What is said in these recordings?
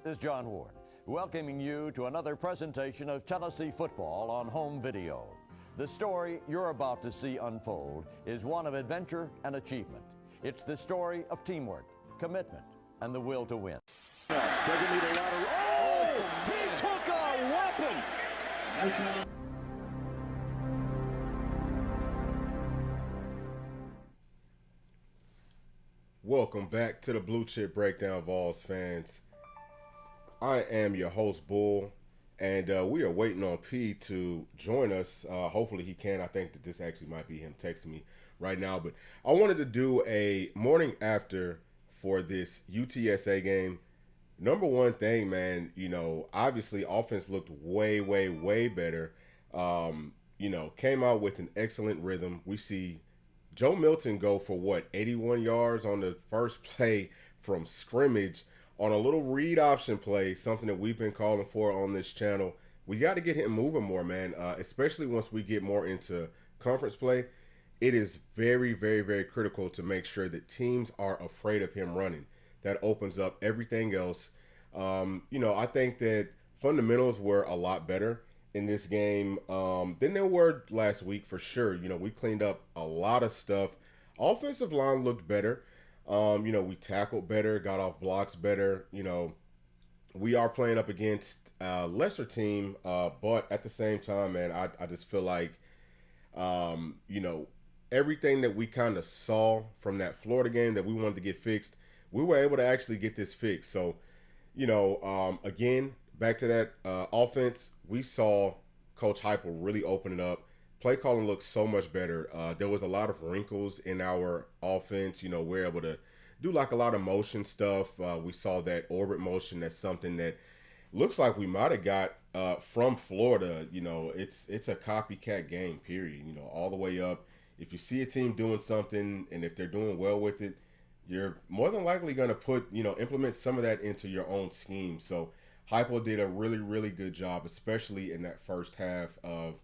This is John Ward, welcoming you to another presentation of Tennessee football on home video. The story you're about to see unfold is one of adventure and achievement. It's the story of teamwork, commitment, and the will to win. Doesn't need a lot of... Oh! He took a weapon! Welcome back to the Blue Chip Breakdown, Vols fans. I am your host, Bull, and we are waiting on P to join us. Hopefully he can. I think that this actually might be him texting me right now. But I wanted to do a morning after for this UTSA game. Number one thing, man, obviously offense looked way, way, way better. Came out with an excellent rhythm. We see Joe Milton go for 81 yards on the first play from scrimmage on a little read option play, something that we've been calling for on this channel. We got to get him moving more, man, especially once we get more into conference play. It is very, very, very critical to make sure that teams are afraid of him running. That opens up everything else. I think that fundamentals were a lot better in this game than they were last week for sure. We cleaned up a lot of stuff. Offensive line looked better. We tackled better, got off blocks better. We are playing up against a lesser team, but at the same time, man, I just feel like, everything that we kind of saw from that Florida game that we wanted to get fixed, we were able to actually get this fixed. So, again, back to that offense, we saw Coach Heupel really open it up. Play calling looks so much better. There was a lot of wrinkles in our offense. We're able to do like a lot of motion stuff. We saw that orbit motion. That's something that looks like we might have got from Florida. It's a copycat game, period. All the way up. If you see a team doing something and if they're doing well with it, you're more than likely going to put, implement some of that into your own scheme. So Heupel did a really, really good job, especially in that first half of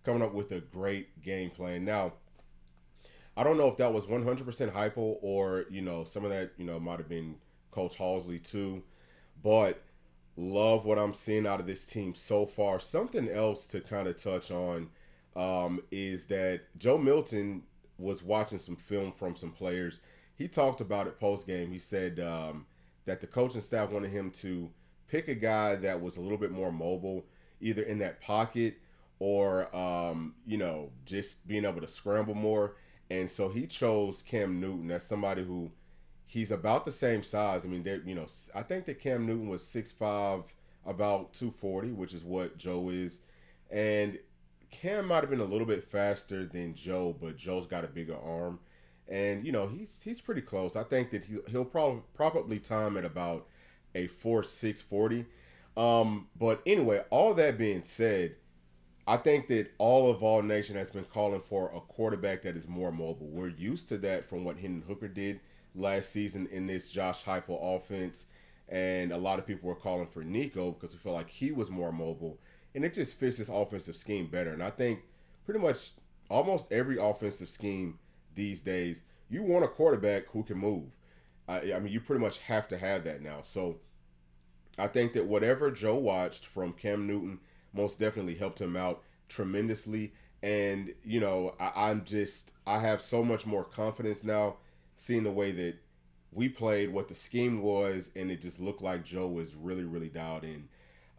coming up with a great game plan. Now, I don't know if that was 100% Heupel or, some of that, might have been Coach Halsley too. But love what I'm seeing out of this team so far. Something else to kind of touch on is that Joe Milton was watching some film from some players. He talked about it post-game. He said that the coaching staff wanted him to pick a guy that was a little bit more mobile, either in that pocket or, just being able to scramble more. And so he chose Cam Newton. That's somebody who he's about the same size. I mean, I think that Cam Newton was 6'5", about 240, which is what Joe is. And Cam might have been a little bit faster than Joe, but Joe's got a bigger arm. And, he's pretty close. I think that he'll probably time at about a 4.6 40. But anyway, all that being said, I think that all Nation has been calling for a quarterback that is more mobile. We're used to that from what Hendon Hooker did last season in this Josh Heupel offense. And a lot of people were calling for Nico because we felt like he was more mobile. And it just fits this offensive scheme better. And I think pretty much almost every offensive scheme these days, you want a quarterback who can move. You pretty much have to have that now. So I think that whatever Joe watched from Cam Newton most definitely helped him out tremendously. And, I have so much more confidence now seeing the way that we played, what the scheme was, and it just looked like Joe was really, really dialed in.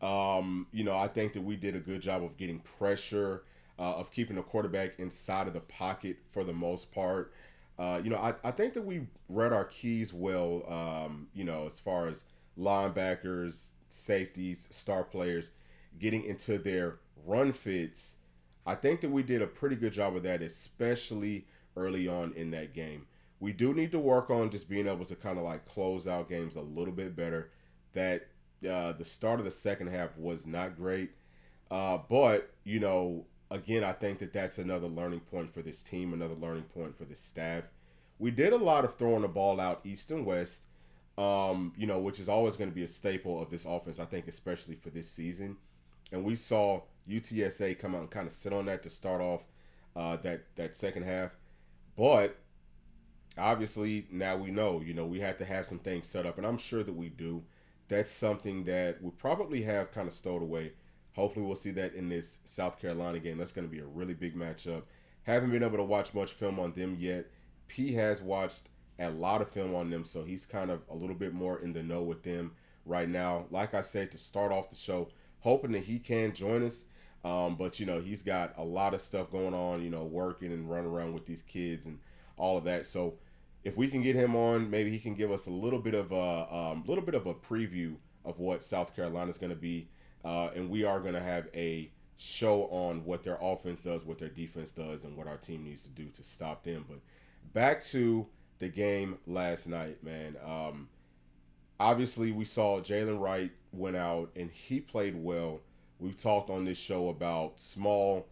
I think that we did a good job of getting pressure, of keeping the quarterback inside of the pocket for the most part. I think that we read our keys well, as far as linebackers, safeties, star players, getting into their run fits. I think that we did a pretty good job of that, especially early on in that game. We do need to work on just being able to kind of like close out games a little bit better. That the start of the second half was not great. But, again, I think that that's another learning point for this team, another learning point for this staff. We did a lot of throwing the ball out east and west, which is always going to be a staple of this offense, I think, especially for this season. And we saw UTSA come out and kind of sit on that to start off that second half. But obviously now we know, we had to have some things set up, and I'm sure that we do. that's something that we probably have kind of stowed away. Hopefully we'll see that in this South Carolina game. That's going to be a really big matchup. Haven't been able to watch much film on them yet. P has watched a lot of film on them, so he's kind of a little bit more in the know with them right now. Like I said, to start off the show, hoping that he can join us. But, you know, he's got a lot of stuff going on, you know, working and running around with these kids and all of that. So if we can get him on, maybe he can give us a little bit of a preview of what South Carolina is going to be. And we are going to have a show on what their offense does, what their defense does, and what our team needs to do to stop them. But back to the game last night, man. Obviously, we saw Jalen Wright went out, and he played well. We've talked on this show about Small.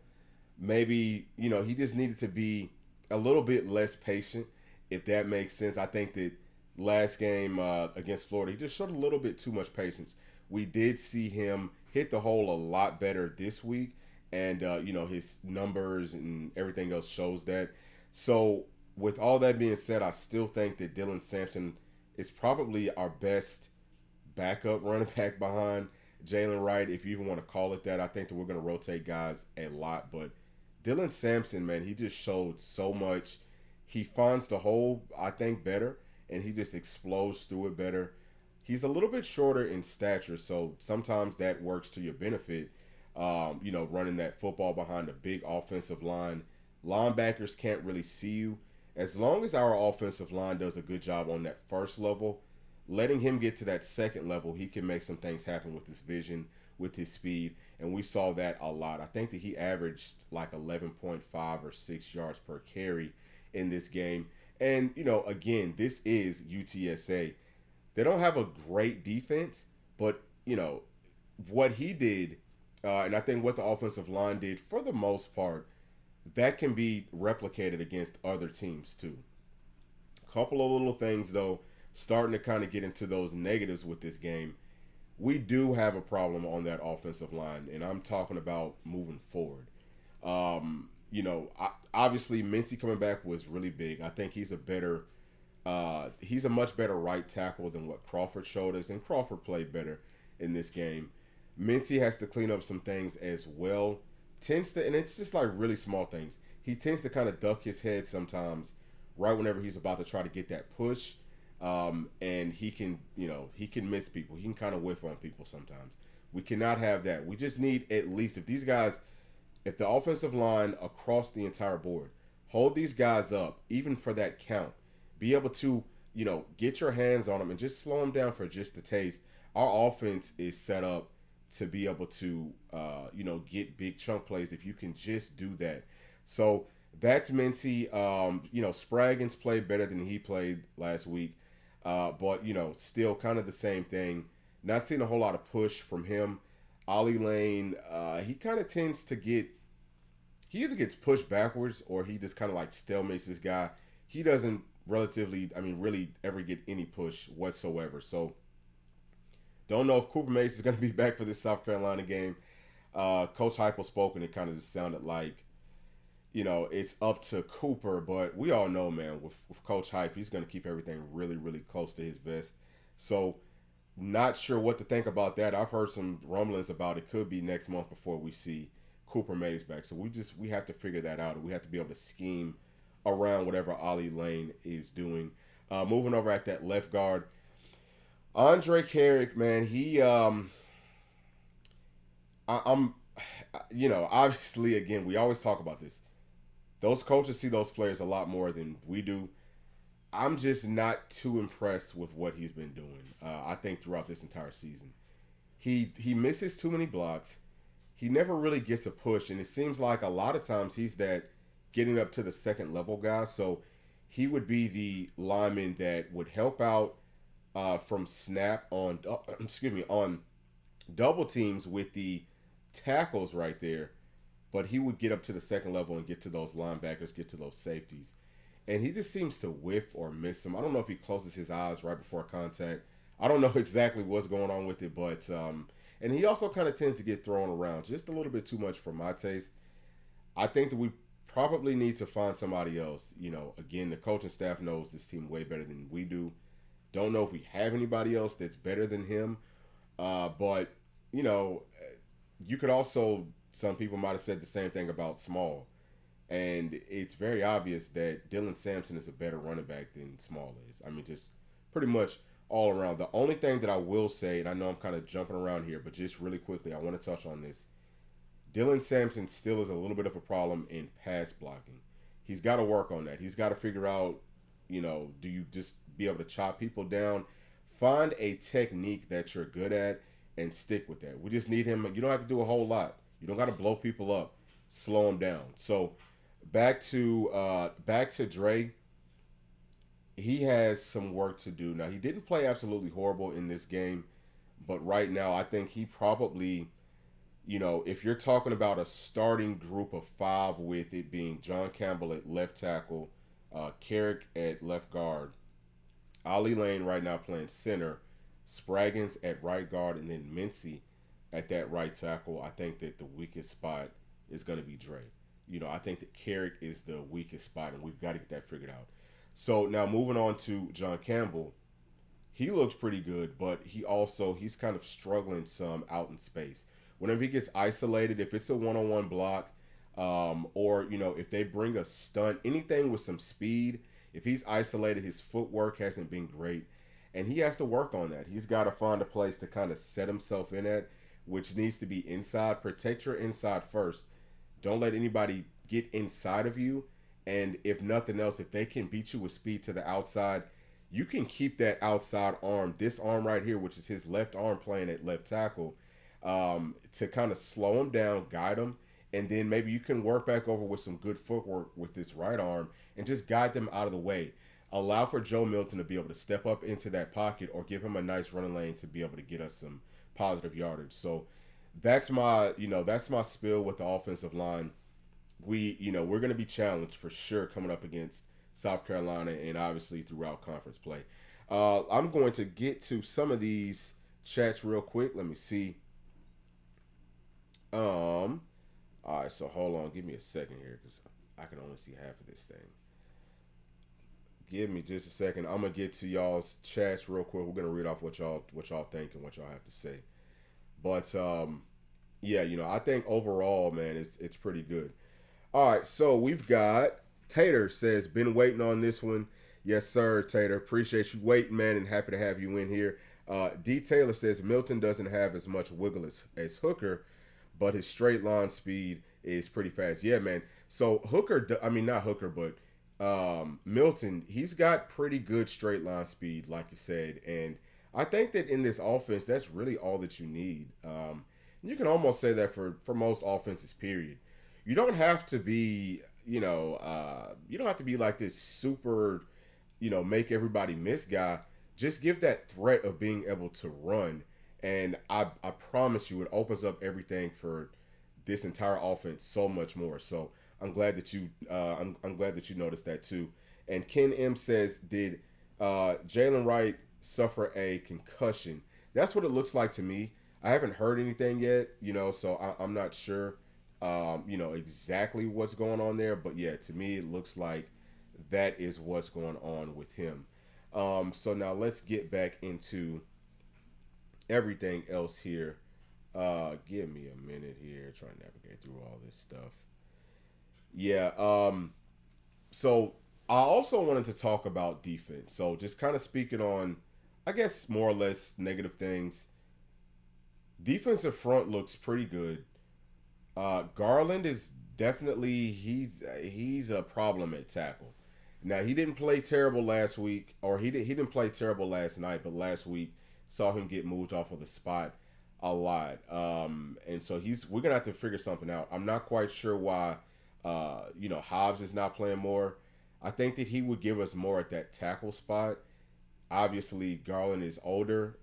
Maybe, you know, he just needed to be a little bit less patient, if that makes sense. I think that last game against Florida, he just showed a little bit too much patience. We did see him hit the hole a lot better this week, and, you know, his numbers and everything else shows that. So with all that being said, I still think that Dylan Sampson is probably our best backup running back behind Jalen Wright, if you even want to call it that. I think that we're going to rotate guys a lot, but Dylan Sampson, man, he just showed so much. He finds the hole, I think, better, and he just explodes through it better. He's a little bit shorter in stature, so sometimes that works to your benefit, you know, running that football behind a big offensive line. Linebackers can't really see you. As long as our offensive line does a good job on that first level, letting him get to that second level, he can make some things happen with his vision, with his speed, and we saw that a lot. I think that he averaged like 11.5 or 6 yards per carry in this game. And, you know, again, this is UTSA. They don't have a great defense, but, you know, what he did, and I think what the offensive line did for the most part, that can be replicated against other teams too. A couple of little things, though, starting to kind of get into those negatives with this game. We do have a problem on that offensive line, and I'm talking about moving forward. You know, obviously, Mincy coming back was really big. I think he's a much better right tackle than what Crawford showed us, and Crawford played better in this game. Mincy has to clean up some things as well. And it's just like really small things. He tends to kind of duck his head sometimes, right whenever he's about to try to get that push. And he can miss people. He can kind of whiff on people sometimes. We cannot have that. We just need at least, if the offensive line across the entire board, hold these guys up, even for that count, be able to, you know, get your hands on them and just slow them down for just a taste. Our offense is set up to be able to, you know, get big chunk plays if you can just do that. So that's Mincy. You know, Spraggins played better than he played last week. But, you know, still kind of the same thing. Not seeing a whole lot of push from him. Ollie Lane, he kind of tends to he either gets pushed backwards or he just kind of like stalemates this guy. He doesn't really ever get any push whatsoever. So, don't know if Cooper Mays is going to be back for this South Carolina game. Coach Heupel spoke, and it kind of just sounded like, you know, it's up to Cooper. But we all know, man, with Coach Hype, he's going to keep everything really, really close to his vest. So, not sure what to think about that. I've heard some rumblings about it. Could be next month before we see Cooper Mays back. So, we have to figure that out. We have to be able to scheme around whatever Ollie Lane is doing. Moving over at that left guard, Andre Carrick, man, I'm, you know, obviously, again, we always talk about this. Those coaches see those players a lot more than we do. I'm just not too impressed with what he's been doing. I think throughout this entire season, he misses too many blocks. He never really gets a push, and it seems like a lot of times he's that getting up to the second level guy. So he would be the lineman that would help out from snap on double teams with the tackles right there, but he would get up to the second level and get to those linebackers, get to those safeties, and he just seems to whiff or miss them. I don't know if he closes his eyes right before contact. I don't know exactly what's going on with it, but and he also kind of tends to get thrown around just a little bit too much for my taste. I think that we probably need to find somebody else. You know, again, the coaching staff knows this team way better than we do. Don't know if we have anybody else that's better than him. But, you know, you could also, some people might have said the same thing about Small. And it's very obvious that Dylan Sampson is a better running back than Small is. I mean, just pretty much all around. The only thing that I will say, and I know I'm kind of jumping around here, but just really quickly, I want to touch on this. Dylan Sampson still is a little bit of a problem in pass blocking. He's got to work on that. He's got to figure out, you know, do you just be able to chop people down? Find a technique that you're good at and stick with that. We just need him. You don't have to do a whole lot. You don't got to blow people up. Slow them down. So back to Dre. He has some work to do. Now, he didn't play absolutely horrible in this game, but right now I think he probably, you know, if you're talking about a starting group of 5 with it being John Campbell at left tackle, Carrick at left guard, Ollie Lane right now playing center, Spraggins at right guard, and then Mincy at that right tackle, I think that the weakest spot is going to be Dre. You know, I think that Carrick is the weakest spot, and we've got to get that figured out. So now moving on to John Campbell, he looks pretty good, but he's kind of struggling some out in space. Whenever he gets isolated, if it's a one-on-one block, or, you know, if they bring a stunt, anything with some speed, if he's isolated, his footwork hasn't been great, and he has to work on that. He's got to find a place to kind of set himself in at, which needs to be inside. Protect your inside first. Don't let anybody get inside of you, and if nothing else, if they can beat you with speed to the outside, you can keep that outside arm, this arm right here, which is his left arm playing at left tackle, to kind of slow him down, guide him, and then maybe you can work back over with some good footwork with this right arm and just guide them out of the way. Allow for Joe Milton to be able to step up into that pocket or give him a nice running lane to be able to get us some positive yardage. So that's my spiel with the offensive line. We're going to be challenged for sure coming up against South Carolina and obviously throughout conference play. I'm going to get to some of these chats real quick. Let me see. All right, so hold on. Give me a second here because I can only see half of this thing. Give me just a second. I'm going to get to y'all's chats real quick. We're going to read off what y'all think and what y'all have to say. But, yeah, you know, I think overall, man, it's pretty good. All right, so we've got Tater says, been waiting on this one. Yes, sir, Tater. Appreciate you waiting, man, and happy to have you in here. D. Taylor says, Milton doesn't have as much wiggle as Hooker, but his straight line speed is pretty fast. Yeah, man. So Milton, he's got pretty good straight line speed, like you said. And I think that in this offense, that's really all that you need. You can almost say that for most offenses, period. You don't have to be, you don't have to be like this super, make everybody miss guy. Just give that threat of being able to run. And I promise you, it opens up everything for this entire offense so much more. So I'm glad that you noticed that too. And Ken M says, did Jalen Wright suffer a concussion? That's what it looks like to me. I haven't heard anything yet, so I'm not sure, exactly what's going on there. But yeah, to me, it looks like that is what's going on with him. So now let's get back into everything else here. Give me a minute here, trying to navigate through all this stuff. Yeah. So I also wanted to talk about defense. So just kind of speaking on, I guess, more or less negative things. Defensive front looks pretty good. Garland is definitely, he's a problem at tackle. Now, he didn't play terrible last week, or he didn't play terrible last night, but last week saw him get moved off of the spot a lot. And so we're going to have to figure something out. I'm not quite sure why, Hobbs is not playing more. I think that he would give us more at that tackle spot. Obviously, Garland is older.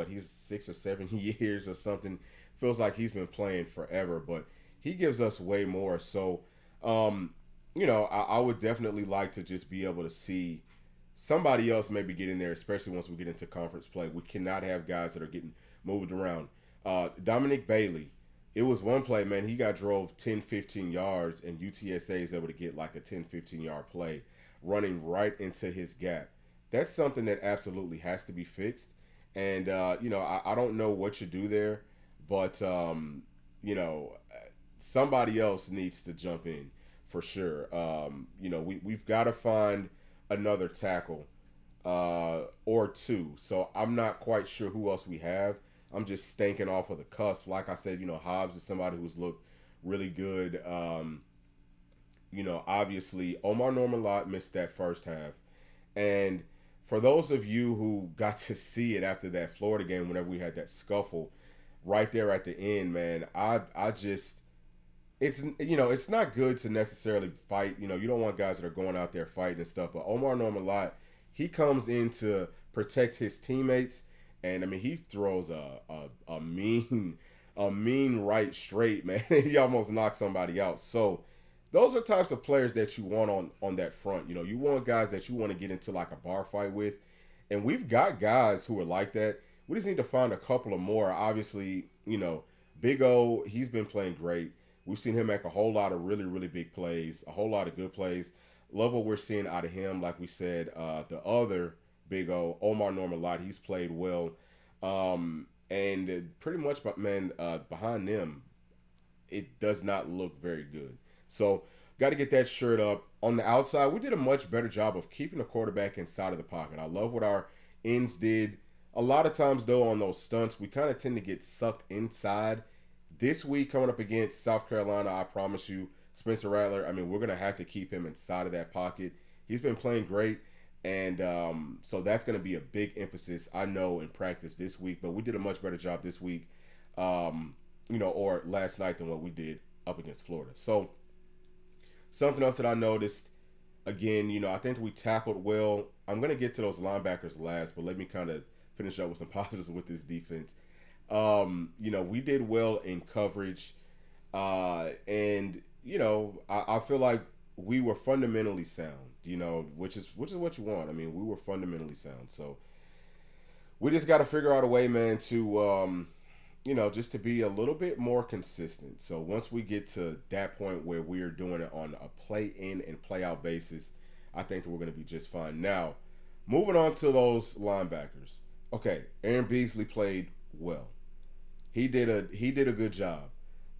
He's 6 or 7 years or something. Feels like he's been playing forever, but he gives us way more. So, I would definitely like to just be able to see somebody else maybe get in there, especially once we get into conference play. We cannot have guys that are getting moved around. Dominic Bailey, it was one play, man. He got drove 10, 15 yards, and UTSA is able to get like a 10, 15-yard play running right into his gap. that's something that absolutely has to be fixed. And, I don't know what you do there, but, somebody else needs to jump in for sure. We've got to find another tackle or two. So I'm not quite sure who else we have. I'm just thinking off of the cusp. Like I said, Hobbs is somebody who's looked really good. Obviously, Omar Norman-Lott missed that first half. And for those of you who got to see it after that Florida game, whenever we had that scuffle right there at the end, man, I just, it's not good to necessarily fight. You don't want guys that are going out there fighting and stuff. But Omar Norman-Lott, he comes in to protect his teammates, and I mean he throws a mean right straight, man. He almost knocks somebody out. So those are types of players that you want on that front. You want guys that you want to get into like a bar fight with. And we've got guys who are like that. We just need to find a couple of more. Obviously, Big O, he's been playing great. We've seen him make a whole lot of really, really big plays, a whole lot of good plays. Love what we're seeing out of him. Like we said, the other Big O, Omar Norman-Lott, he's played well. And pretty much, man, behind them, it does not look very good. So, got to get that shirt up. On the outside, we did a much better job of keeping the quarterback inside of the pocket. I love what our ends did. A lot of times, though, on those stunts, we kind of tend to get sucked inside. This week, coming up against South Carolina, I promise you, Spencer Rattler, I mean, we're going to have to keep him inside of that pocket. He's been playing great, and so that's going to be a big emphasis, I know, in practice this week. But we did a much better job this week, or last night than what we did up against Florida. So something else that I noticed, again, I think we tackled well. I'm going to get to those linebackers last, but let me kind of finish up with some positives with this defense. We did well in coverage, and I feel like we were fundamentally sound, which is what you want. I mean, we were fundamentally sound. So we just got to figure out a way, man, to, just to be a little bit more consistent. So once we get to that point where we are doing it on a play in and play out basis, I think that we're going to be just fine. Now, moving on to those linebackers. Okay, Aaron Beasley played well. He did a good job.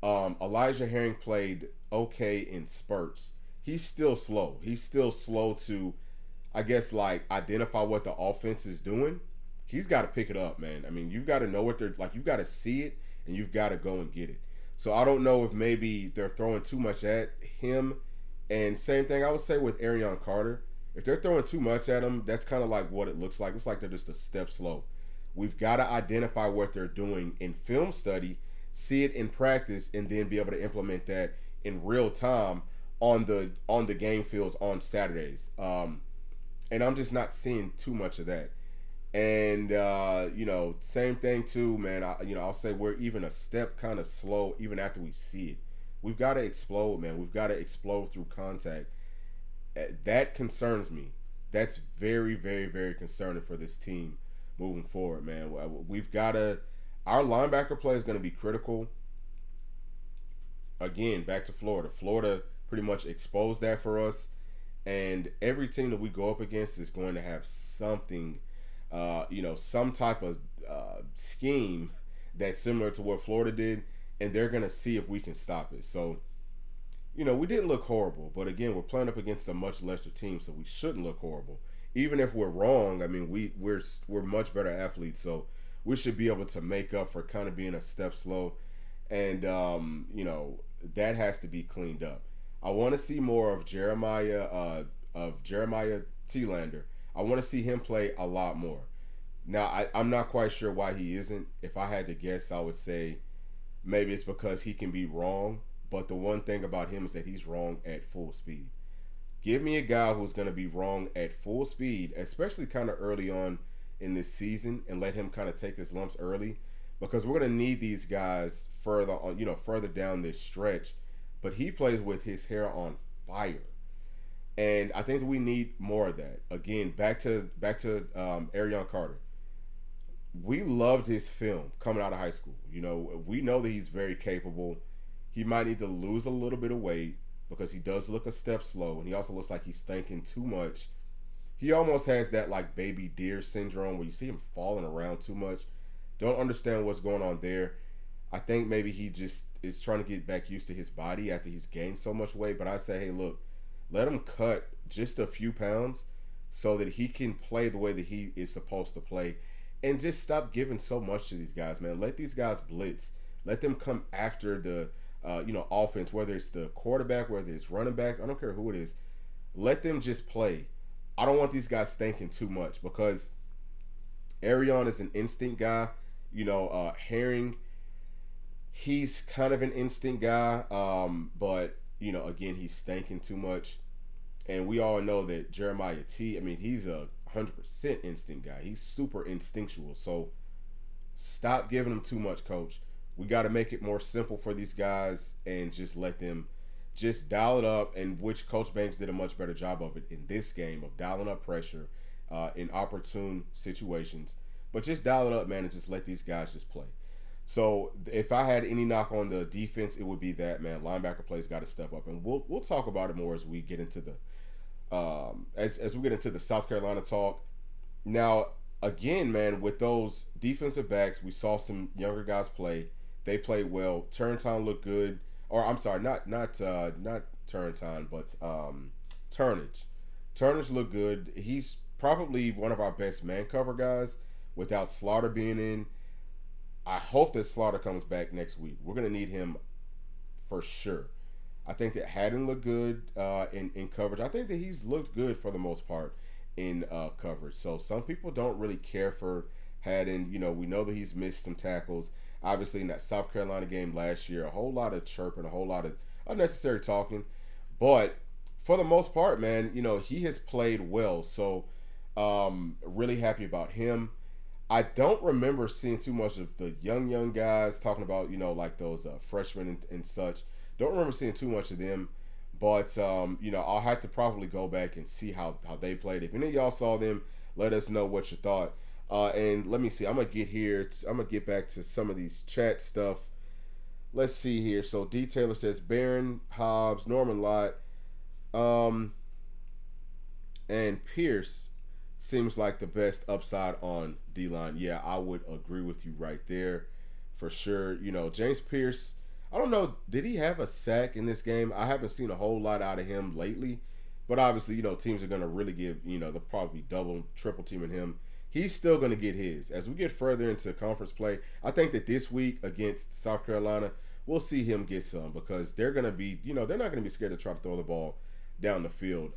Elijah Herring played okay in spurts. He's still slow. He's still slow to, I guess, like, identify what the offense is doing. He's got to pick it up, man. I mean, you've got to know what they're like. You've got to see it, and you've got to go and get it. So I don't know if maybe they're throwing too much at him. And same thing I would say with Arion Carter. If they're throwing too much at him, that's kind of like what it looks like. It's like they're just a step slow. We've got to identify what they're doing in film study, see it in practice, and then be able to implement that in real time on the game fields on Saturdays. And I'm just not seeing too much of that. And same thing too, man. I'll say we're even a step kind of slow even after we see it. We've got to explode, man. We've got to explode through contact. That concerns me. That's very, very, very concerning for this team moving forward, man. We've got to. Our linebacker play is going to be critical. Again, back to Florida. Florida pretty much exposed that for us, and every team that we go up against is going to have something, some type of scheme that's similar to what Florida did, and they're going to see if we can stop it. So, we didn't look horrible, but again, we're playing up against a much lesser team, so we shouldn't look horrible. Even if we're wrong, I mean, we're much better athletes, so we should be able to make up for kind of being a step slow, and that has to be cleaned up. I want to see more of Jeremiah Thielander. I want to see him play a lot more. Now, I'm not quite sure why he isn't. If I had to guess, I would say maybe it's because he can be wrong. But the one thing about him is that he's wrong at full speed. Give me a guy who's going to be wrong at full speed, especially kind of early on in this season, and let him kind of take his lumps early, because we're going to need these guys further on, further down this stretch. But he plays with his hair on fire, and I think that we need more of that. Again, back to Arion Carter. We loved his film coming out of high school. We know that he's very capable. He might need to lose a little bit of weight because he does look a step slow, and he also looks like he's thinking too much. he almost has that like baby deer syndrome where you see him falling around too much. Don't understand what's going on there. I think maybe he just is trying to get back used to his body after he's gained so much weight. But I say, hey, look, let him cut just a few pounds so that he can play the way that he is supposed to play. And just stop giving so much to these guys, man. Let these guys blitz. Let them come after the offense, whether it's the quarterback, whether it's running backs. I don't care who it is. Let them just play. I don't want these guys thinking too much because Arion is an instinct guy. Herring, he's kind of an instinct guy, but again, he's thinking too much. And we all know that Jeremiah T, he's a 100% instinct guy. He's super instinctual. So stop giving him too much, coach. We got to make it more simple for these guys and just let them just dial it up, and which Coach Banks did a much better job of it in this game, of dialing up pressure in opportune situations. But just dial it up, man, and just let these guys just play. So if I had any knock on the defense, it would be that, man. Linebacker plays got to step up, and we'll talk about it more as we get into the as we get into the South Carolina talk. Now, again, man, with those defensive backs, we saw some younger guys play. They played well. Turntine looked good. Or I'm sorry, not Turntine, but Turnage. Turnage looked good. He's probably one of our best man cover guys without Slaughter being in. I hope that Slaughter comes back next week. We're going to need him for sure. I think that Haddon looked good in coverage. I think that he's looked good for the most part in coverage. So some people don't really care for Haddon. We know that he's missed some tackles. Obviously, in that South Carolina game last year, a whole lot of chirping, a whole lot of unnecessary talking. But for the most part, man, he has played well. So really happy about him. I don't remember seeing too much of the young guys talking about, like those freshmen and such. Don't remember seeing too much of them. But, I'll have to probably go back and see how they played. If any of y'all saw them, let us know what you thought. And let me see. I'm going to get back to some of these chat stuff. Let's see here. So, D. Taylor says, Barron, Hobbs, Norman Lott, and Pierce seems like the best upside on D-line. Yeah, I would agree with you right there for sure. James Pierce, I don't know, did he have a sack in this game? I haven't seen a whole lot out of him lately. But obviously, teams are going to really give, they'll probably double, triple teaming him. He's still going to get his. As we get further into conference play, I think that this week against South Carolina, we'll see him get some because they're going to be, they're not going to be scared to try to throw the ball down the field.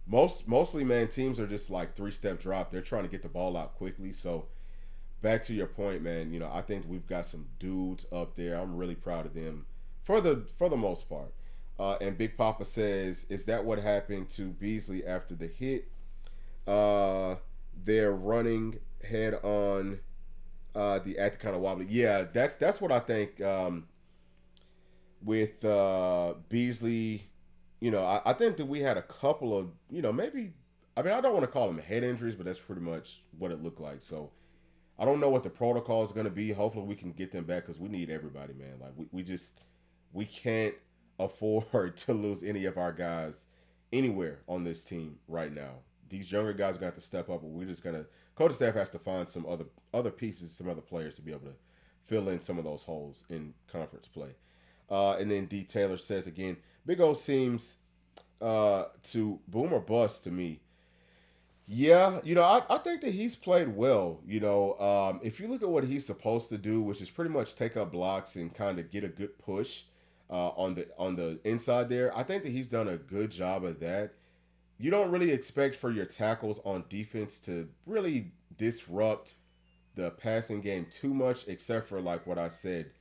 Mostly, man, teams are just like three-step drop. They're trying to get the ball out quickly. So back to your point, man, I think we've got some dudes up there. I'm really proud of them for the most part. And Big Papa says, is that what happened to Beasley after the hit? They're running head on the act kind of wobbly. Yeah, that's what I think with Beasley. I think that we had a couple of, maybe, I don't want to call them head injuries, but that's pretty much what it looked like. So I don't know what the protocol is going to be. Hopefully we can get them back because we need everybody, man. Like we can't afford to lose any of our guys anywhere on this team right now. These younger guys are going to have to step up, but we're just going to – coaching staff has to find some other pieces, some other players to be able to fill in some of those holes in conference play. And then D. Taylor says again, Big O seems to boom or bust to me. Yeah, I think that he's played well. If you look at what he's supposed to do, which is pretty much take up blocks and kind of get a good push on the inside there, I think that he's done a good job of that. You don't really expect for your tackles on defense to really disrupt the passing game too much, except for like what I said,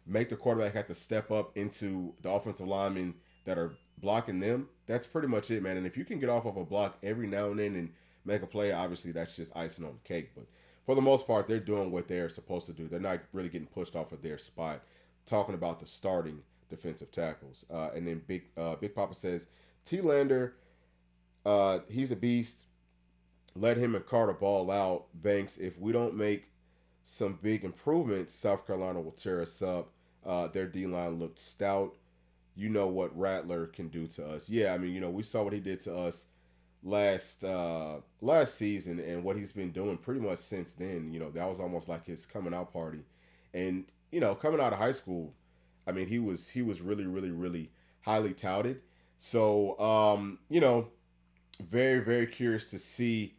make the quarterback have to step up into the offensive linemen that are blocking them. That's pretty much it, man. And if you can get off of a block every now and then and make a play, obviously that's just icing on the cake. But for the most part, they're doing what they're supposed to do. They're not really getting pushed off of their spot. Talking about the starting defensive tackles. And then Big Papa says, T-Lander, he's a beast. Let him and Carter ball out. Banks, if we don't make some big improvements, South Carolina will tear us up. Their D-line looked stout. You know what Rattler can do to us. Yeah, we saw what he did to us last season and what he's been doing pretty much since then. That was almost like his coming out party. And coming out of high school, I mean, he was really, really, really highly touted. So very, very curious to see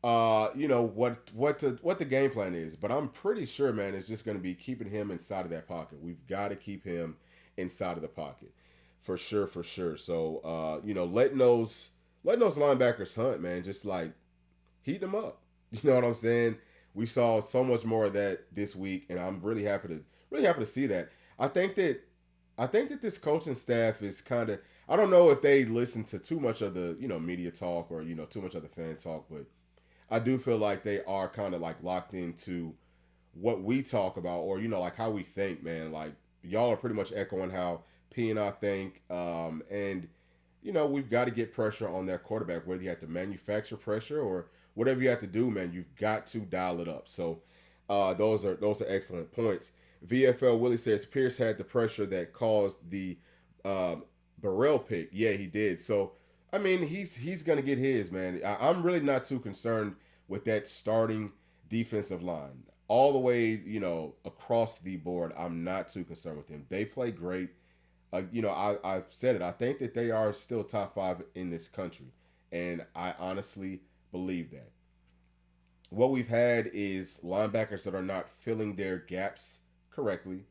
what the game plan is. But I'm pretty sure, man, it's just going to be keeping him inside of that pocket. We've got to keep him inside of the pocket for sure, for sure. So letting those linebackers hunt, man, just like heat them up. You know what I'm saying? We saw so much more of that this week, and I'm really happy to see that. I think that this coaching staff is kind of, I don't know if they listen to too much of the media talk or too much of the fan talk, but I do feel like they are kind of like locked into what we talk about, or like how we think, man. Like y'all are pretty much echoing how P and I think, and we've got to get pressure on that quarterback, whether you have to manufacture pressure or whatever you have to do, man. You've got to dial it up. So those are excellent points. VFL Willie says Pierce had the pressure that caused the Burrell pick. Yeah, he did. So I mean, he's gonna get his, man. I'm really not too concerned with that starting defensive line all the way, across the board. I'm not too concerned with them. They play great. I've said it. I think that they are still top 5 in this country, and I honestly believe that. What we've had is linebackers that are not filling their gaps correctly.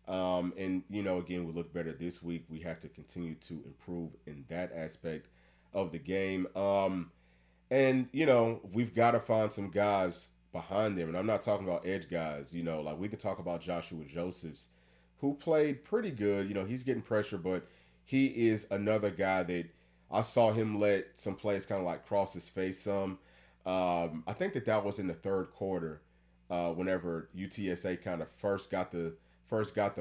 And again, we look better this week. We have to continue to improve in that aspect of the game. And we've got to find some guys behind them. And I'm not talking about edge guys, like we could talk about Joshua Josephs, who played pretty good. He's getting pressure, but he is another guy that I saw him let some plays kind of like cross his face some. I think that was in the third quarter, whenever UTSA kind of first got the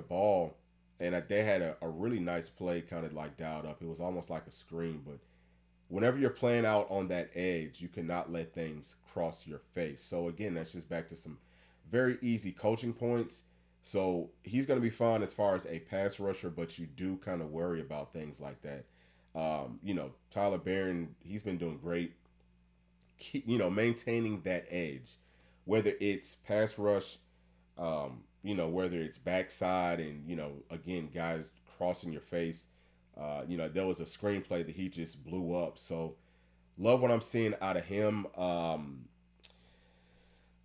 ball, and they had a really nice play kind of like dialed up. It was almost like a screen, but whenever you're playing out on that edge, you cannot let things cross your face. So again, that's just back to some very easy coaching points. So he's going to be fine as far as a pass rusher, but you do kind of worry about things like that. Tyler Barron, he's been doing great, maintaining that edge, whether it's pass rush, whether it's backside and, again, guys crossing your face. There was a screenplay that he just blew up. So love what I'm seeing out of him.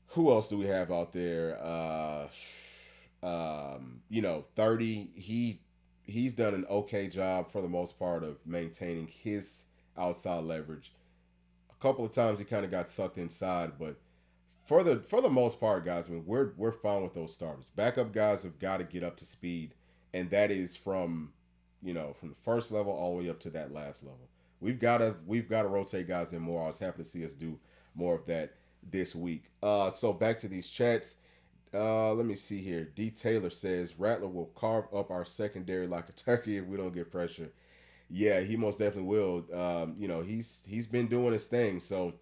Who else do we have out there? 30. He's done an okay job for the most part of maintaining his outside leverage. A couple of times he kind of got sucked inside, but for the most part, guys, I mean, we're fine with those starters. Backup guys have got to get up to speed, and that is from the first level all the way up to that last level. We've got to rotate guys in more. I was happy to see us do more of that this week. So back to these chats. Let me see here. D. Taylor says Rattler will carve up our secondary like a turkey if we don't get pressure. Yeah, he most definitely will. He's been doing his thing, so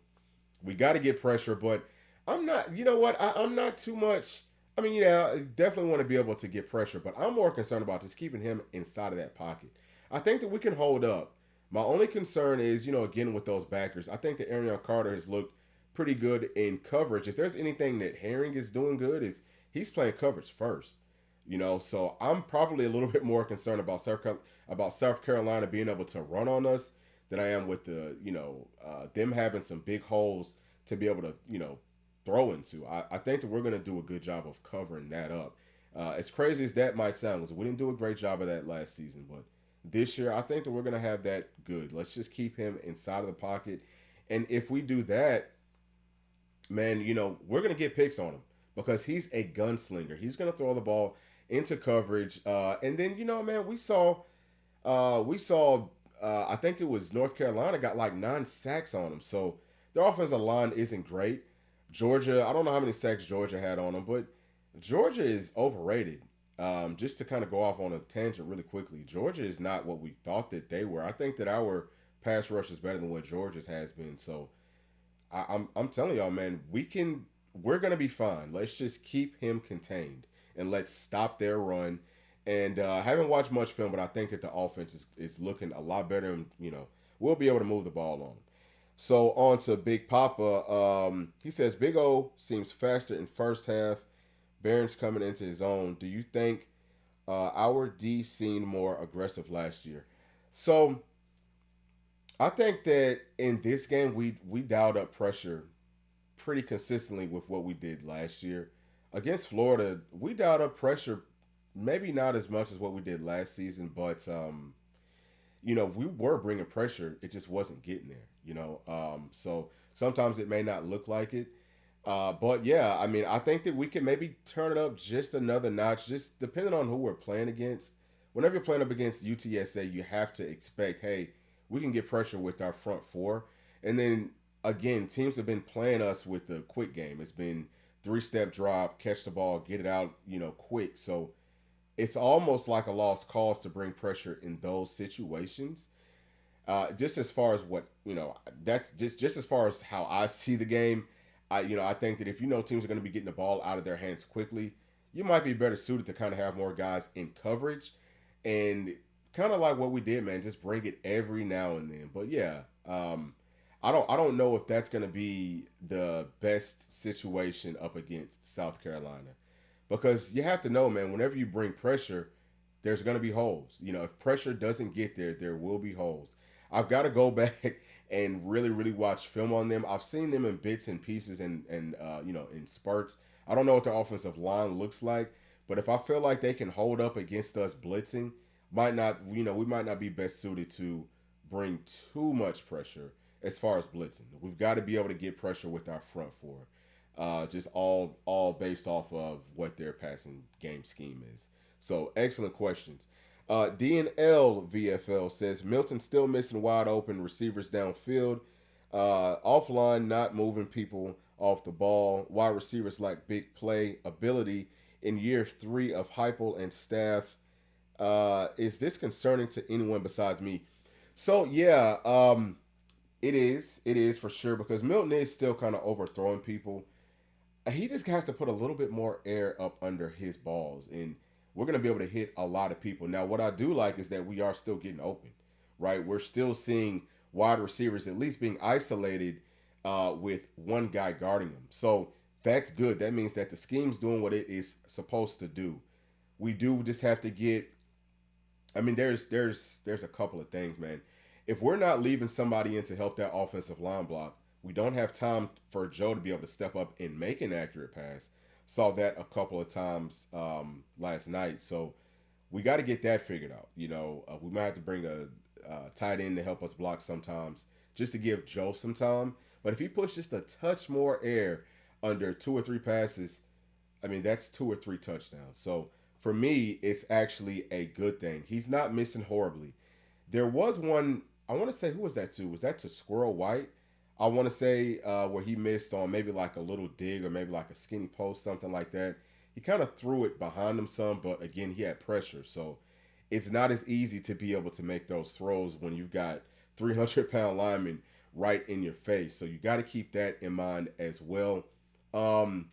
we got to get pressure. But I'm not. You know what? I'm not too much. I mean, I definitely want to be able to get pressure, but I'm more concerned about just keeping him inside of that pocket. I think that we can hold up. My only concern is, again, with those backers, I think that Arion Carter has looked pretty good in coverage. If there's anything that Herring is doing good, is he's playing coverage first. So I'm probably a little bit more concerned about South Carolina being able to run on us than I am with them having some big holes to be able to, throw into. I think that we're going to do a good job of covering that up. As crazy as that might sound, because we didn't do a great job of that last season, but this year I think that we're going to have that good. Let's just keep him inside of the pocket. And if we do that, man, we're going to get picks on him because he's a gunslinger. He's going to throw the ball into coverage. And then, man, we saw I think it was North Carolina got like 9 sacks on him. So their offensive line isn't great. Georgia, I don't know how many sacks Georgia had on them, but Georgia is overrated. Just to kind of go off on a tangent really quickly, Georgia is not what we thought that they were. I think that our pass rush is better than what Georgia's has been. So I'm telling y'all, man, we're gonna be fine. Let's just keep him contained and let's stop their run. And I haven't watched much film, but I think that the offense is looking a lot better, and we'll be able to move the ball on. So on to Big Papa. He says Big O seems faster in first half. Barron's coming into his own. Do you think our D seemed more aggressive last year? So I think that in this game we dialed up pressure pretty consistently with what we did last year. Against Florida, we dialed up pressure maybe not as much as what we did last season, but we were bringing pressure. It just wasn't getting there. So sometimes it may not look like it. But yeah, I mean, I think that we can maybe turn it up just another notch, just depending on who we're playing against. Whenever you're playing up against UTSA, you have to expect, hey, we can get pressure with our front four. And then, again, teams have been playing us with the quick game. It's been 3-step drop, catch the ball, get it out, quick. So it's almost like a lost cause to bring pressure in those situations. Just as far as that's just as far as how I see the game. I think that if teams are going to be getting the ball out of their hands quickly, you might be better suited to kind of have more guys in coverage and kind of like what we did, man, just bring it every now and then. But yeah, I don't know if that's going to be the best situation up against South Carolina, because you have to know, man, whenever you bring pressure, there's going to be holes. If pressure doesn't get there, there will be holes. I've got to go back and really, really watch film on them. I've seen them in bits and pieces and in spurts. I don't know what their offensive line looks like, but if I feel like they can hold up against us blitzing, we might not be best suited to bring too much pressure as far as blitzing. We've got to be able to get pressure with our front four. Just all based off of what their passing game scheme is. So excellent questions. DNL VFL says Milton still missing wide open receivers downfield. Offline, not moving people off the ball. Wide receivers lack big play ability in year 3 of Heupel and staff. Is this concerning to anyone besides me? So yeah, it is for sure, because Milton is still kind of overthrowing people. He just has to put a little bit more air up under his balls, and we're going to be able to hit a lot of people. Now, what I do like is that we are still getting open, right? We're still seeing wide receivers at least being isolated with one guy guarding them. So that's good. That means that the scheme's doing what it is supposed to do. We do just have to get, there's a couple of things, man. If we're not leaving somebody in to help that offensive line block, we don't have time for Joe to be able to step up and make an accurate pass. Saw that a couple of times last night. So we got to get that figured out. We might have to bring a tight end to help us block sometimes, just to give Joe some time. But if he pushes just a touch more air under 2 or 3 passes, that's 2 or 3 touchdowns. So for me, it's actually a good thing. He's not missing horribly. There was one, I want to say, who was that to? Was that to Squirrel White? I want to say where he missed on maybe like a little dig or maybe like a skinny post, something like that. He kind of threw it behind him some, but again, he had pressure. So it's not as easy to be able to make those throws when you've got 300-pound linemen right in your face. So you got to keep that in mind as well. But,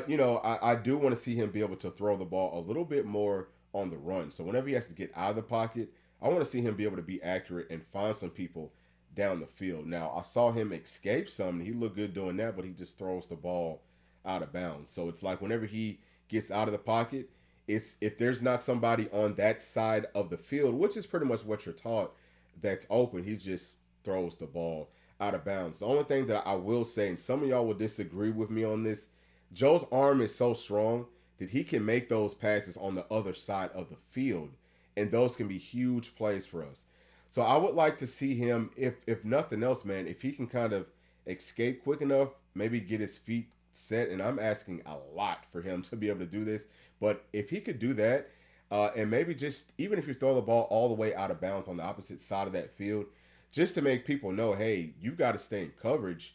I do want to see him be able to throw the ball a little bit more on the run. So whenever he has to get out of the pocket, I want to see him be able to be accurate and find some people down the field. Now, I saw him escape some, and he looked good doing that, but he just throws the ball out of bounds. So it's like whenever he gets out of the pocket, it's if there's not somebody on that side of the field, which is pretty much what you're taught, that's open, he just throws the ball out of bounds. The only thing that I will say, and some of y'all will disagree with me on this, Joe's arm is so strong that he can make those passes on the other side of the field, and those can be huge plays for us. So I would like to see him, if nothing else, man, if he can kind of escape quick enough, maybe get his feet set, and I'm asking a lot for him to be able to do this, but if he could do that, and maybe just, even if you throw the ball all the way out of bounds on the opposite side of that field, just to make people know, hey, you've got to stay in coverage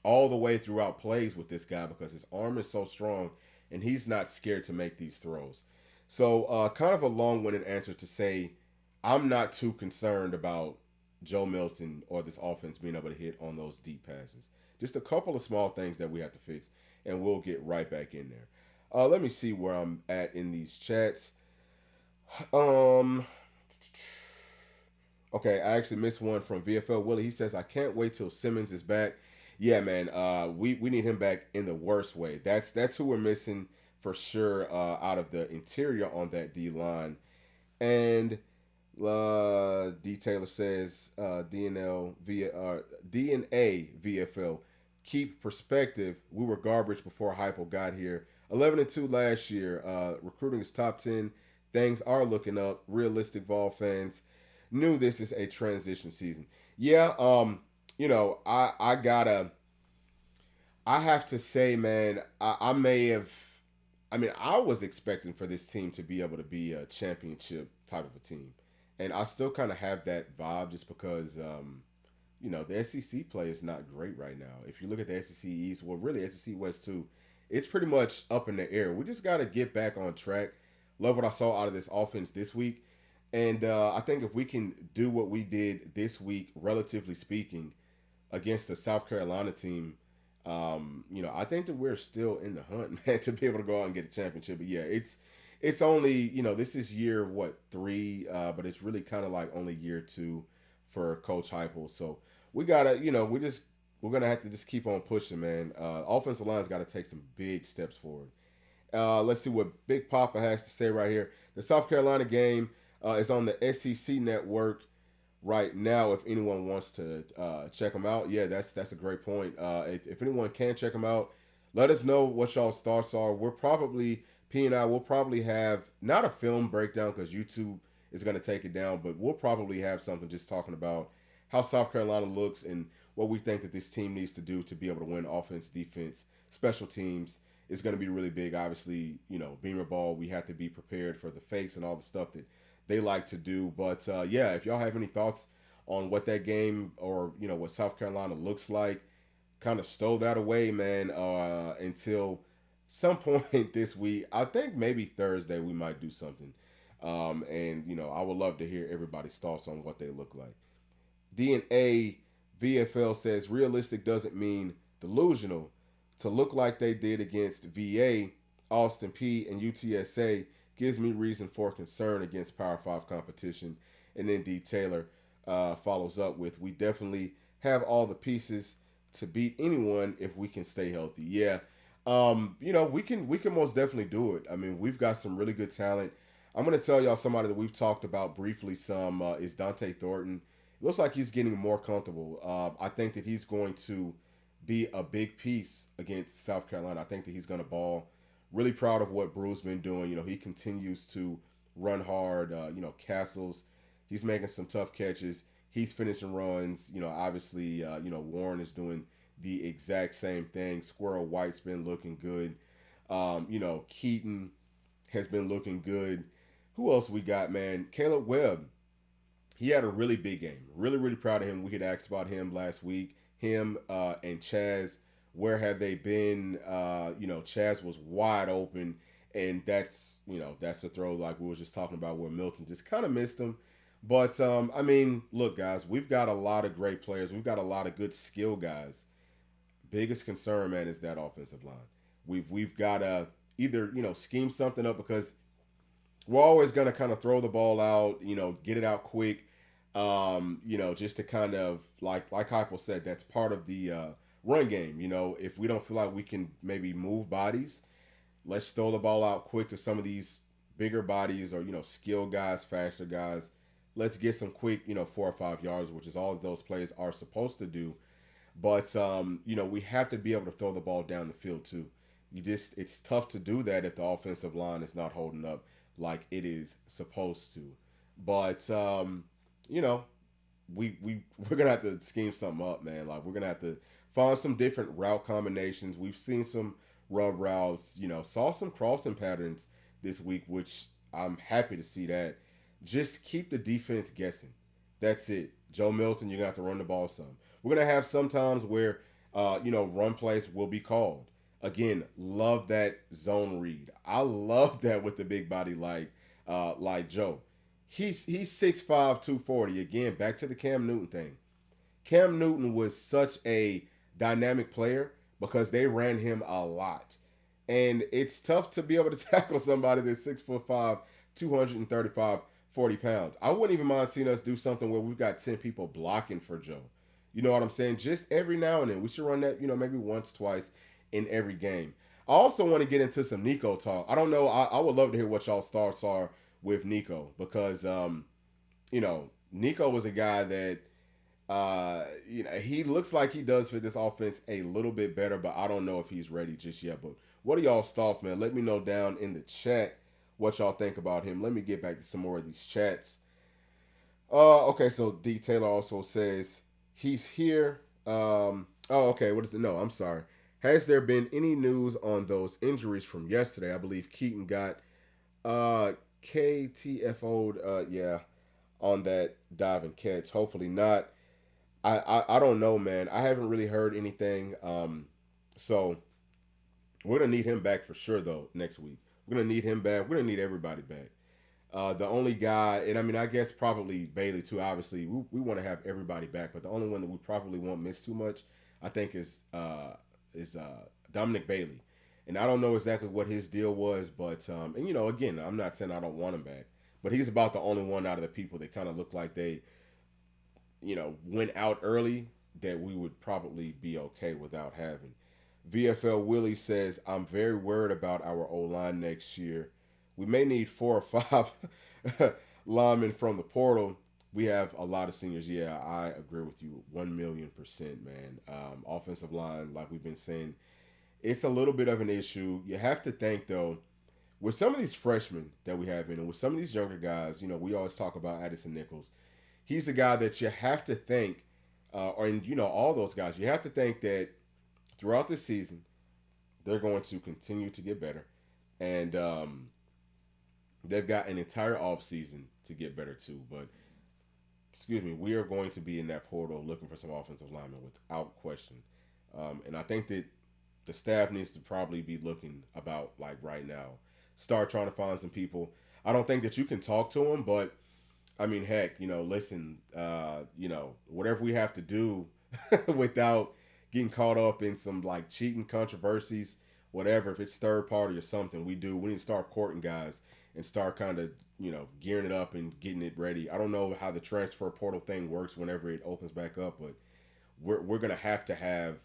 all the way throughout plays with this guy, because his arm is so strong, and he's not scared to make these throws. So kind of a long-winded answer to say, I'm not too concerned about Joe Milton or this offense being able to hit on those deep passes. Just a couple of small things that we have to fix, and we'll get right back in there. Let me see where I'm at in these chats. Okay, I actually missed one from VFL Willie. He says, I can't wait till Simmons is back. Yeah, man, we need him back in the worst way. That's who we're missing for sure out of the interior on that D line. And D Taylor says DNA VFL. Keep perspective. We were garbage before Hypo got here. 11-2 last year. Recruiting is top 10. Things are looking up. Realistic Vol fans knew this is a transition season. Yeah, I have to say, man, I may have. I mean, I was expecting for this team to be able to be a championship type of a team, and I still kind of have that vibe just because, the SEC play is not great right now. If you look at the SEC East, well, really SEC West too, it's pretty much up in the air. We just got to get back on track. Love what I saw out of this offense this week, and I think if we can do what we did this week, relatively speaking, against the South Carolina team. I think that we're still in the hunt, man, to be able to go out and get a championship. But yeah, it's only, this is year 3, but it's really kind of like only year 2 for Coach Heupel. So we gotta, we're gonna have to just keep on pushing, man. Offensive line's got to take some big steps forward. Let's see what Big Papa has to say right here. The South Carolina game is on the SEC network right now. If anyone wants to check them out, yeah, that's a great point. If anyone can check them out, let us know what y'all's thoughts are. P and I will probably have not a film breakdown because YouTube is going to take it down, but we'll probably have something just talking about how South Carolina looks and what we think that this team needs to do to be able to win offense, defense, special teams. Is going to be really big. Obviously, Beamer ball, we have to be prepared for the fakes and all the stuff that they like to do. But yeah, if y'all have any thoughts on what that game or what South Carolina looks like, kind of stow that away, man, until some point this week. I think maybe Thursday we might do something. And I would love to hear everybody's thoughts on what they look like. DNA VFL says realistic doesn't mean delusional. To look like they did against VA, Austin P, and UTSA gives me reason for concern against Power 5 competition. And then D. Taylor follows up with, we definitely have all the pieces to beat anyone if we can stay healthy. Yeah, we can most definitely do it. I mean, we've got some really good talent. I'm going to tell y'all somebody that we've talked about briefly some is Dante Thornton. It looks like he's getting more comfortable. I think that he's going to be a big piece against South Carolina. I think that he's going to ball. Really proud of what Brew's been doing. He continues to run hard. Castles, he's making some tough catches. He's finishing runs. Obviously, Warren is doing the exact same thing. Squirrel White's been looking good. Keaton has been looking good. Who else we got, man? Caleb Webb. He had a really big game. Really, really proud of him. We had asked about him last week. Him and Chaz, where have they been? Chaz was wide open, and that's a throw like we were just talking about where Milton just kind of missed him. But, look, guys, we've got a lot of great players. We've got a lot of good skill guys. Biggest concern, man, is that offensive line. We've got to either, scheme something up because we're always going to kind of throw the ball out, get it out quick. Just to kind of like Heupel said, that's part of the run game. If we don't feel like we can maybe move bodies, let's throw the ball out quick to some of these bigger bodies or skill guys, faster guys. Let's get some quick 4 or 5 yards, which is all those plays are supposed to do. But we have to be able to throw the ball down the field too. It's tough to do that if the offensive line is not holding up like it is supposed to. But we're gonna have to scheme something up, man. Like we're gonna have to find some different route combinations. We've seen some rub routes, saw some crossing patterns this week, which I'm happy to see that. Just keep the defense guessing. That's it. Joe Milton, you're gonna have to run the ball some. We're gonna have some times where run plays will be called. Again, love that zone read. I love that with the big body like Joe. He's 6'5", 240. Again, back to the Cam Newton thing. Cam Newton was such a dynamic player because they ran him a lot. And it's tough to be able to tackle somebody that's 6'5", 235, 40 pounds. I wouldn't even mind seeing us do something where we've got 10 people blocking for Joe. You know what I'm saying? Just every now and then. We should run that, maybe once, twice in every game. I also want to get into some Nico talk. I don't know. I would love to hear what y'all's thoughts are with Nico because, Nico was a guy that, he looks like he does fit this offense a little bit better, but I don't know if he's ready just yet. But what are y'all's thoughts, man? Let me know down in the chat what y'all think about him. Let me get back to some more of these chats. Okay, so D. Taylor also says he's here. Okay, what is the no? I'm sorry. Has there been any news on those injuries from yesterday? I believe Keaton got KTFO'd, on that dive and catch. Hopefully not. I don't know, man. I haven't really heard anything. So we're gonna need him back for sure though next week. We're gonna need him back. We're gonna need everybody back. The only guy, and I mean, I guess probably Bailey too. Obviously, we want to have everybody back, but the only one that we probably won't miss too much, I think, is Dominic Bailey. And I don't know exactly what his deal was, but and again, I'm not saying I don't want him back, but he's about the only one out of the people that kind of look like they, went out early that we would probably be okay without having. VFL Willie says, I'm very worried about our O-line next year. We may need 4 or 5 linemen from the portal. We have a lot of seniors. Yeah, I agree with you 1,000,000%, man. Offensive line, like we've been saying, it's a little bit of an issue. You have to think, though, with some of these freshmen that we have in, and with some of these younger guys, we always talk about Addison Nichols. He's a guy that you have to think, all those guys, you have to think that throughout the season, they're going to continue to get better. And they've got an entire offseason to get better too. But, we are going to be in that portal looking for some offensive linemen without question. And I think that the staff needs to probably be looking about, like, right now. Start trying to find some people. I don't think that you can talk to them, but, I mean, heck, listen, whatever we have to do without getting caught up in some, like, cheating controversies, whatever, if it's third party or something, we need to start courting guys and start kind of, gearing it up and getting it ready. I don't know how the transfer portal thing works whenever it opens back up, but we're going to have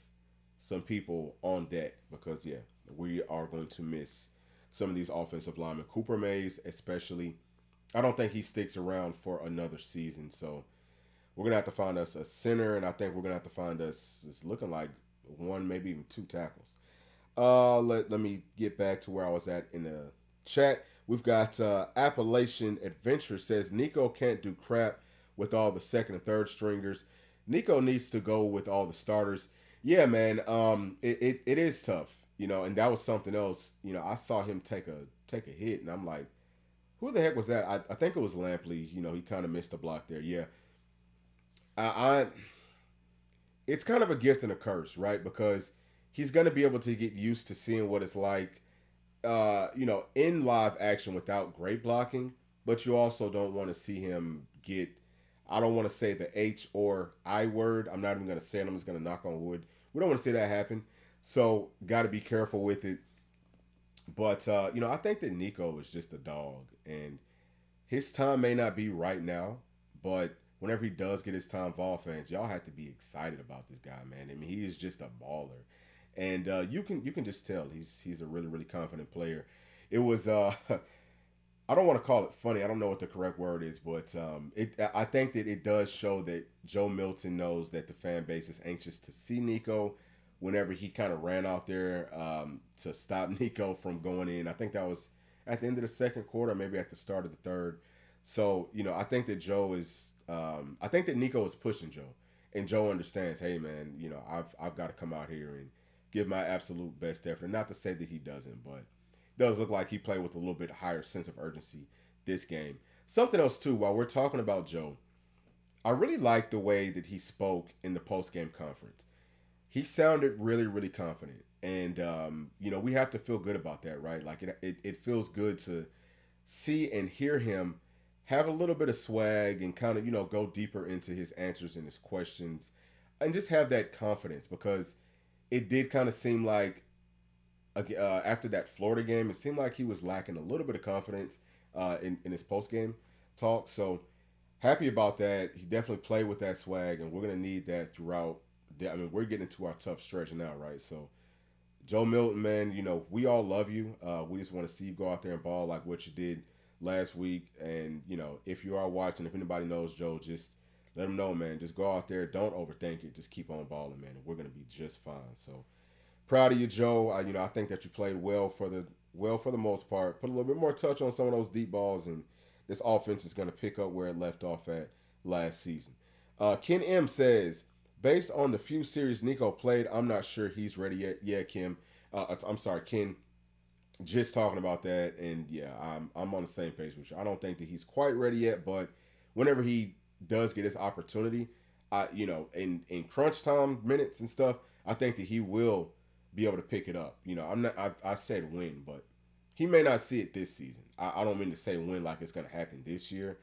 some people on deck because, we are going to miss some of these offensive linemen. Cooper Mays especially, I don't think he sticks around for another season, so we're going to have to find us a center, and I think we're going to have to find us, it's looking like 1, maybe even 2 tackles. Let me get back to where I was at in the chat. We've got Appalachian Adventure says, Nico can't do crap with all the second and third stringers. Nico needs to go with all the starters. Yeah, man, it is tough, and that was something else. I saw him take a hit, and I'm like, who the heck was that? I think it was Lampley. He kind of missed a block there. Yeah. It's kind of a gift and a curse, right? Because he's going to be able to get used to seeing what it's like, in live action without great blocking, but you also don't want to see him get, I don't want to say the H or I word. I'm not even going to say it. I'm just going to knock on wood. We don't want to see that happen. So got to be careful with it. But, I think that Nico is just a dog, and his time may not be right now, but whenever he does get his time, Vol fans, y'all have to be excited about this guy, man. I mean, he is just a baller. And you can just tell he's a really, really confident player. It was, I don't want to call it funny. I don't know what the correct word is, but I think that it does show that Joe Milton knows that the fan base is anxious to see Nico. Whenever he kind of ran out there to stop Nico from going in. I think that was at the end of the second quarter, maybe at the start of the third. So, I think that I think that Nico is pushing Joe. And Joe understands, hey, man, I've got to come out here and give my absolute best effort. And not to say that he doesn't, but it does look like he played with a little bit higher sense of urgency this game. Something else, too, while we're talking about Joe, I really like the way that he spoke in the post-game conference. He sounded really, really confident. And, we have to feel good about that, right? Like, it feels good to see and hear him have a little bit of swag and kind of, go deeper into his answers and his questions and just have that confidence, because it did kind of seem like after that Florida game, it seemed like he was lacking a little bit of confidence in his post game. talk. So happy about that. He definitely played with that swag, and we're going to need that throughout. I mean, we're getting into our tough stretch now, right? So Joe Milton, man, we all love you. We just want to see you go out there and ball like what you did last week. And, if you are watching, if anybody knows Joe, just let them know, man. Just go out there. Don't overthink it. Just keep on balling, man. And we're going to be just fine. So proud of you, Joe. I think that you played well for the most part. Put a little bit more touch on some of those deep balls, and this offense is going to pick up where it left off at last season. Ken M says, based on the few series Nico played, I'm not sure he's ready yet. Yeah, Kim. I'm sorry, Ken. Just talking about that, and yeah, I'm on the same page with you. I don't think that he's quite ready yet, but whenever he does get his opportunity, in crunch time minutes and stuff, I think that he will be able to pick it up. I said win, but he may not see it this season. I don't mean to say win like it's going to happen this year,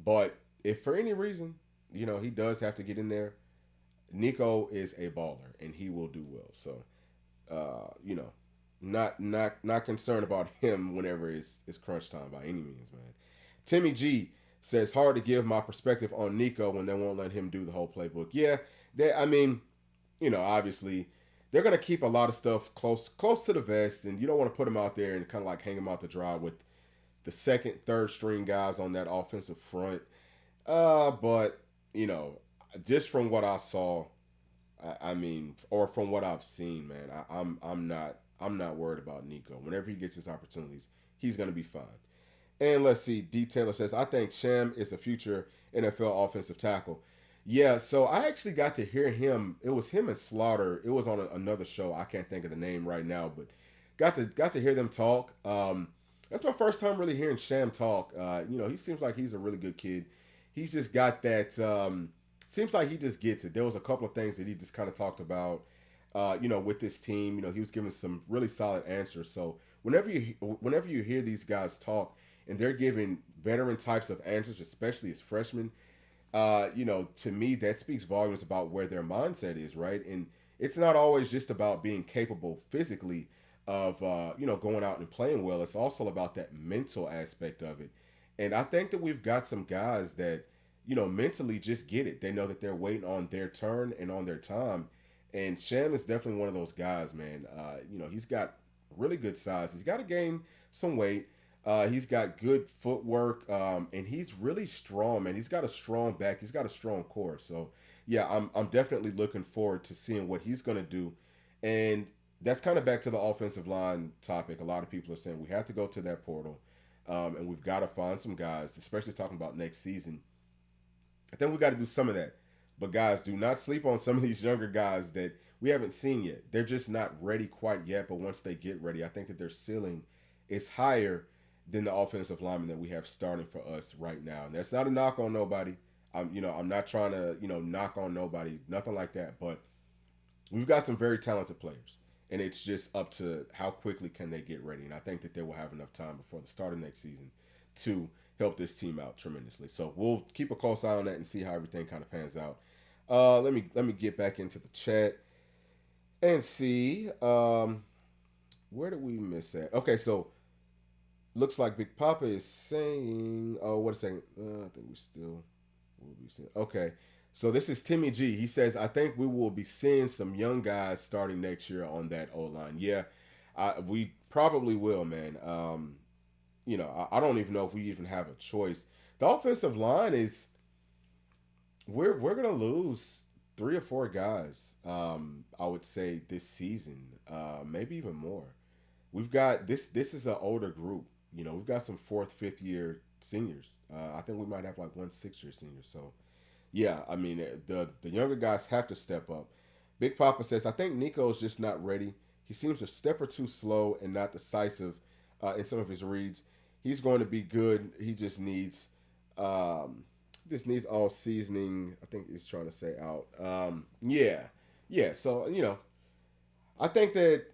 but if for any reason, he does have to get in there, Nico is a baller and he will do well. So, not concerned about him whenever it's crunch time by any means, man. Timmy G says, hard to give my perspective on Nico when they won't let him do the whole playbook. Yeah, obviously they're going to keep a lot of stuff close to the vest, and you don't want to put him out there and kind of like hang him out to dry with the second, third string guys on that offensive front. But, just from what I saw, or from what I've seen, man, I'm not worried about Nico. Whenever he gets his opportunities, he's going to be fine. And let's see, D. Taylor says, I think Sham is a future NFL offensive tackle. Yeah, so I actually got to hear him. It was him and Slaughter. It was on another show. I can't think of the name right now, but got to hear them talk. That's my first time really hearing Sham talk. He seems like he's a really good kid. He's just got that. Seems like he just gets it. There was a couple of things that he just kind of talked about. With this team, he was giving some really solid answers. So whenever you hear these guys talk and they're giving veteran types of answers, especially as freshmen, to me, that speaks volumes about where their mindset is, right? And it's not always just about being capable physically of, going out and playing well. It's also about that mental aspect of it. And I think that we've got some guys that, mentally just get it. They know that they're waiting on their turn and on their time. And Sham is definitely one of those guys, man. He's got really good size. He's got to gain some weight. He's got good footwork, and he's really strong, man. He's got a strong back. He's got a strong core. So, yeah, I'm definitely looking forward to seeing what he's going to do. And that's kind of back to the offensive line topic. A lot of people are saying we have to go to that portal, and we've got to find some guys, especially talking about next season. I think we got to do some of that. But, guys, do not sleep on some of these younger guys that we haven't seen yet. They're just not ready quite yet, but once they get ready, I think that their ceiling is higher than the offensive linemen that we have starting for us right now. And that's not a knock on nobody. I'm not trying to, knock on nobody, nothing like that. But we've got some very talented players, and it's just up to how quickly can they get ready. And I think that they will have enough time before the start of next season to help this team out tremendously. So we'll keep a close eye on that and see how everything kind of pans out. Let me get back into the chat and see where did we miss at? Okay, so looks like Big Papa is saying, oh, what a second. I think we still will be seeing. Okay, so this is Timmy G. He says, I think we will be seeing some young guys starting next year on that O-line. Yeah, we probably will, man. I don't even know if we even have a choice. The offensive line is, we're going to lose 3 or 4 guys, I would say, this season, maybe even more. We've got, this is an older group. We've got some 4th, 5th year seniors. I think we might have like 1 6-year senior. So, yeah, I mean, the younger guys have to step up. Big Papa says, I think Nico's just not ready. He seems a step or two slow and not decisive in some of his reads. He's going to be good. He just needs all seasoning, I think he's trying to say, out. Yeah. So, I think that,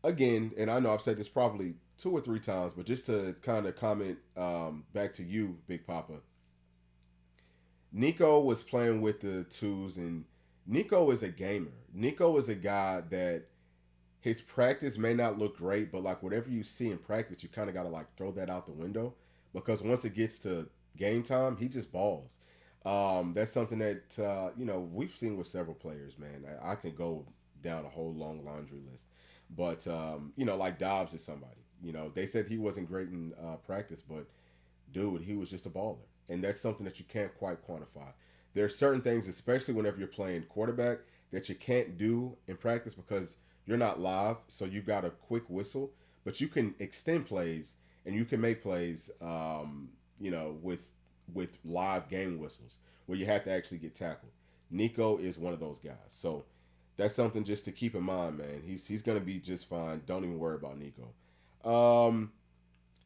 again, and I know I've said this probably 2 or 3 times, but just to kind of comment back to you, Big Papa. Nico was playing with the twos, and Nico is a gamer. Nico is a guy that his practice may not look great, but like whatever you see in practice, you kind of got to like throw that out the window, because once it gets to game time, he just balls. That's something that, we've seen with several players, man. I can go down a whole long laundry list. But, like Dobbs is somebody. They said he wasn't great in practice, but, dude, he was just a baller. And that's something that you can't quite quantify. There are certain things, especially whenever you're playing quarterback, that you can't do in practice because you're not live, so you got a quick whistle. But you can extend plays and you can make plays, with live game whistles where you have to actually get tackled. Nico is one of those guys. So that's something just to keep in mind, man. He's going to be just fine. Don't even worry about Nico.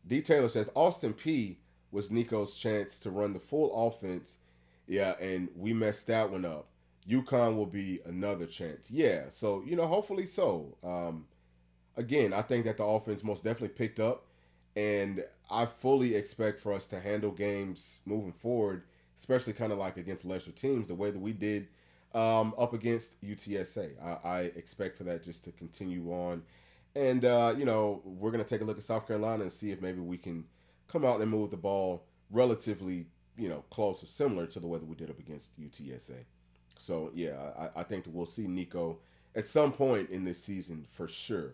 D. Taylor says, Austin P was Nico's chance to run the full offense. Yeah, and we messed that one up. UConn will be another chance. Yeah, so, hopefully so. Again, I think that the offense most definitely picked up, and I fully expect for us to handle games moving forward, especially kind of like against lesser teams, the way that we did up against UTSA. I expect for that just to continue on. And, we're going to take a look at South Carolina and see if maybe we can come out and move the ball relatively, close or similar to the way that we did up against UTSA. So, yeah, I think that we'll see Nico at some point in this season for sure.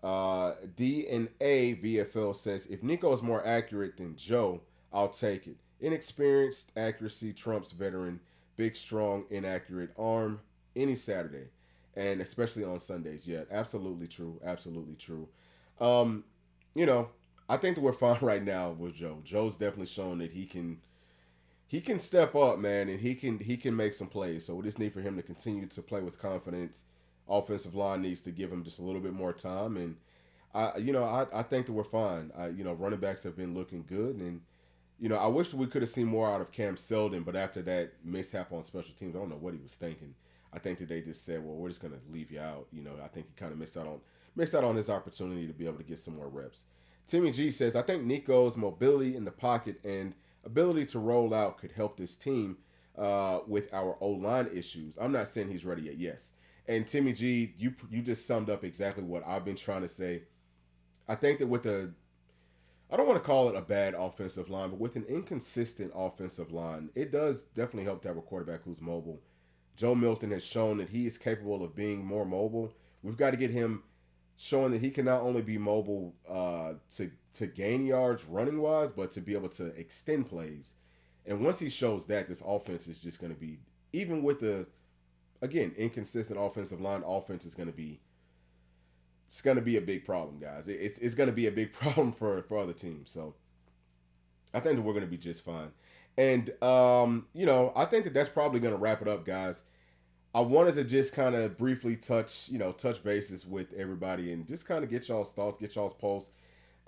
DNA VFL says, if Nico is more accurate than Joe, I'll take it. Inexperienced accuracy trumps veteran. Big, strong, inaccurate arm any Saturday. And especially on Sundays. Yeah, absolutely true. Absolutely true. I think that we're fine right now with Joe. Joe's definitely shown that he can step up, man, and he can make some plays. So we just need for him to continue to play with confidence. Offensive line needs to give him just a little bit more time, and I think that we're fine. Running backs have been looking good, and I wish we could have seen more out of Cam Seldon, but after that mishap on special teams, I don't know what he was thinking. I think that they just said, well, we're just gonna leave you out. I think he kind of missed out on his opportunity to be able to get some more reps. Timmy G says, I think Nico's mobility in the pocket and ability to roll out could help this team with our O-line issues. I'm not saying he's ready yet. Yes. And Timmy G, you just summed up exactly what I've been trying to say. I think that I don't want to call it a bad offensive line, but with an inconsistent offensive line, it does definitely help to have a quarterback who's mobile. Joe Milton has shown that he is capable of being more mobile. We've got to get him showing that he can not only be mobile to gain yards running wise, but to be able to extend plays. And once he shows that, this offense is just going to be, even with the, again, inconsistent offensive line, offense is going to be, it's going to be a big problem, guys. It's going to be a big problem for other teams. So I think that we're going to be just fine. And, I think that that's probably going to wrap it up, guys. I wanted to just kind of briefly touch bases with everybody and just kind of get y'all's thoughts, get y'all's pulse,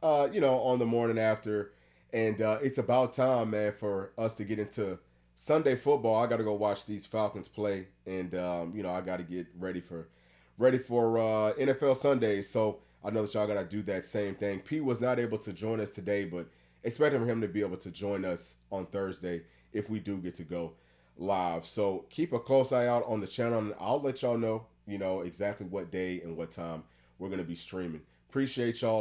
on the morning after. And it's about time, man, for us to get into Sunday football. I got to go watch these Falcons play, and I got to get ready for NFL Sundays. So I know that y'all got to do that same thing. P was not able to join us today, but expecting him to be able to join us on Thursday if we do get to go live. So keep a close eye out on the channel, and I'll let y'all know, exactly what day and what time we're going to be streaming. Appreciate y'all